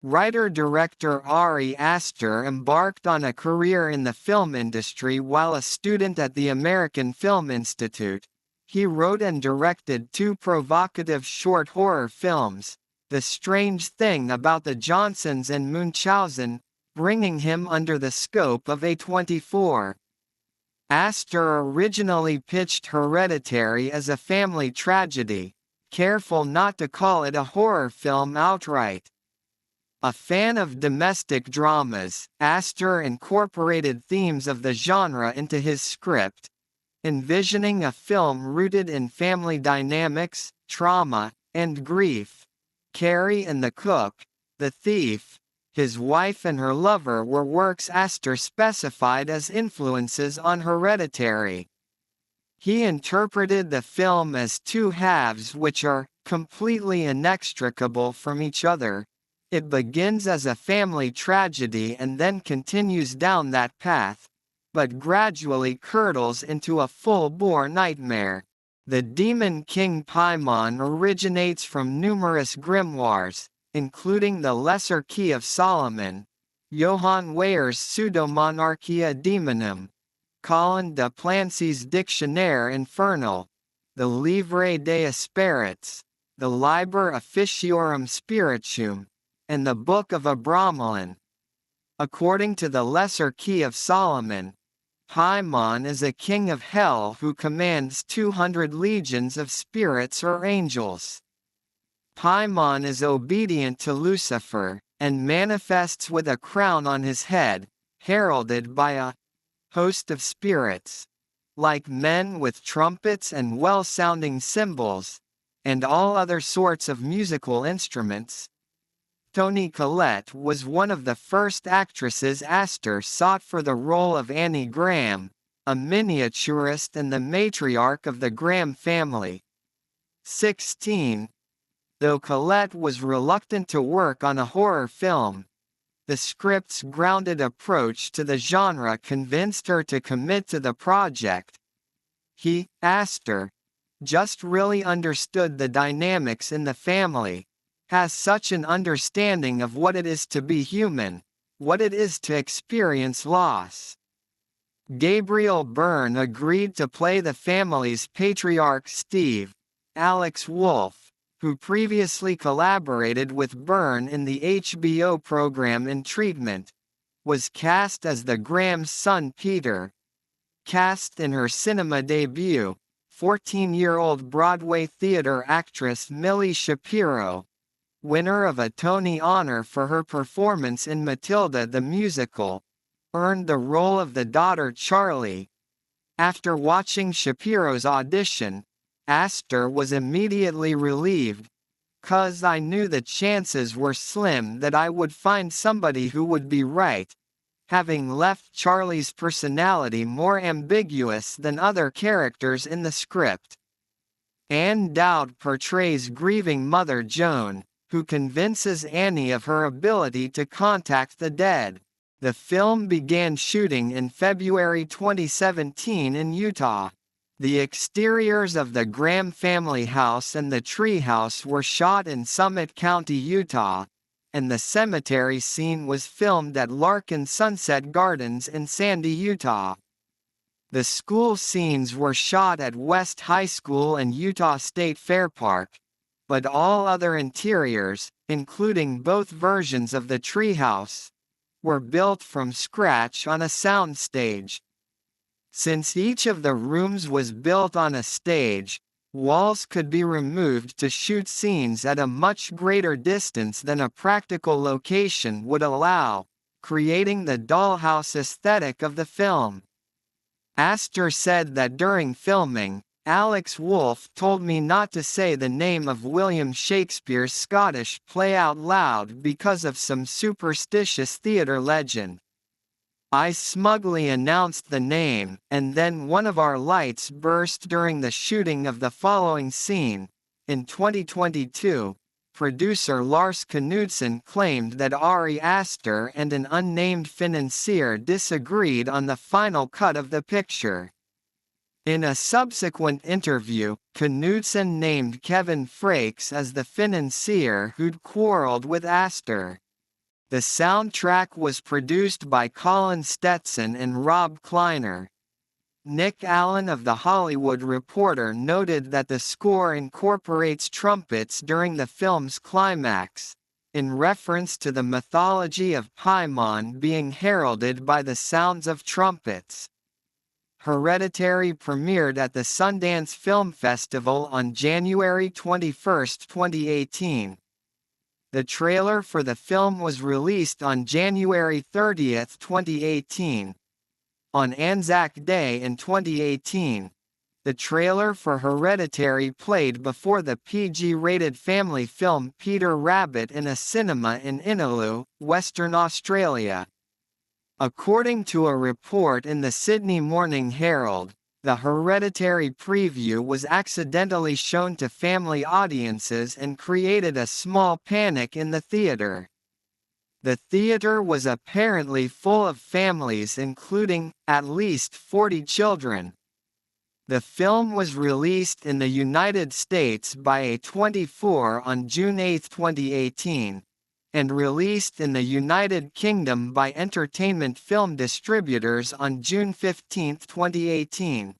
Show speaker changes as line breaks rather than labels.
Writer-director Ari Aster embarked on a career in the film industry while a student at the American Film Institute. He wrote and directed two provocative short horror films, The Strange Thing About the Johnsons and Munchausen, bringing him under the scope of A24. Aster originally pitched Hereditary as a family tragedy, careful not to call it a horror film outright. A fan of domestic dramas, Aster incorporated themes of the genre into his script, envisioning a film rooted in family dynamics, trauma, and grief. Carrie and the Cook, The Thief, his wife and her lover were works Aster specified as influences on Hereditary. He interpreted the film as two halves which are completely inextricable from each other. It begins as a family tragedy and then continues down that path, but gradually curdles into a full-bore nightmare. The demon king Paimon originates from numerous grimoires, including the Lesser Key of Solomon, Johann Weyer's Pseudomonarchia Demonum, Colin de Plancy's Dictionnaire Infernal, the Livre des Spirits, the Liber Officiorum Spirituum, and the Book of Abramelin. According to the Lesser Key of Solomon, Paimon is a king of hell who commands 200 legions of spirits or angels. Paimon is obedient to Lucifer, and manifests with a crown on his head, heralded by a host of spirits, like men with trumpets and well-sounding cymbals, and all other sorts of musical instruments. Toni Collette was one of the first actresses Aster sought for the role of Annie Graham, a miniaturist and the matriarch of the Graham family. 16. Though Collette was reluctant to work on a horror film, the script's grounded approach to the genre convinced her to commit to the project. He, Aster, just really understood the dynamics in the family, has such an understanding of what it is to be human, what it is to experience loss. Gabriel Byrne agreed to play the family's patriarch Steve. Alex Wolff, who previously collaborated with Byrne in the HBO program In Treatment, was cast as the Graham's son Peter. Cast in her cinema debut, 14-year-old Broadway theater actress Millie Shapiro, winner of a Tony honor for her performance in Matilda the Musical, earned the role of the daughter Charlie. After watching Shapiro's audition, Aster was immediately relieved, "'cause I knew the chances were slim that I would find somebody who would be right," having left Charlie's personality more ambiguous than other characters in the script. Anne Dowd portrays grieving mother Joan, who convinces Annie of her ability to contact the dead. The film began shooting in February 2017 in Utah. The exteriors of the Graham family house and the treehouse were shot in Summit County, Utah, and the cemetery scene was filmed at Larkin Sunset Gardens in Sandy, Utah. The school scenes were shot at West High School and Utah State Fairpark, but all other interiors, including both versions of the treehouse, were built from scratch on a soundstage. Since each of the rooms was built on a stage, walls could be removed to shoot scenes at a much greater distance than a practical location would allow, creating the dollhouse aesthetic of the film. Aster said that during filming, Alex Wolff told me not to say the name of William Shakespeare's Scottish play out loud because of some superstitious theatre legend. I smugly announced the name, and then one of our lights burst during the shooting of the following scene. In 2022, producer Lars Knudsen claimed that Ari Aster and an unnamed financier disagreed on the final cut of the picture. In a subsequent interview, Knudsen named Kevin Frakes as the financier who'd quarreled with Aster. The soundtrack was produced by Colin Stetson and Rob Kleiner. Nick Allen of The Hollywood Reporter noted that the score incorporates trumpets during the film's climax, in reference to the mythology of Paimon being heralded by the sounds of trumpets. Hereditary premiered at the Sundance Film Festival on January 21, 2018. The trailer for the film was released on January 30, 2018. On Anzac Day in 2018, the trailer for Hereditary played before the PG-rated family film Peter Rabbit in a cinema in Innaloo, Western Australia. According to a report in the Sydney Morning Herald, the Hereditary preview was accidentally shown to family audiences and created a small panic in the theater. The theater was apparently full of families including, at least 40 children. The film was released in the United States by A24 on June 8, 2018, and released in the United Kingdom by Entertainment Film Distributors on June 15, 2018.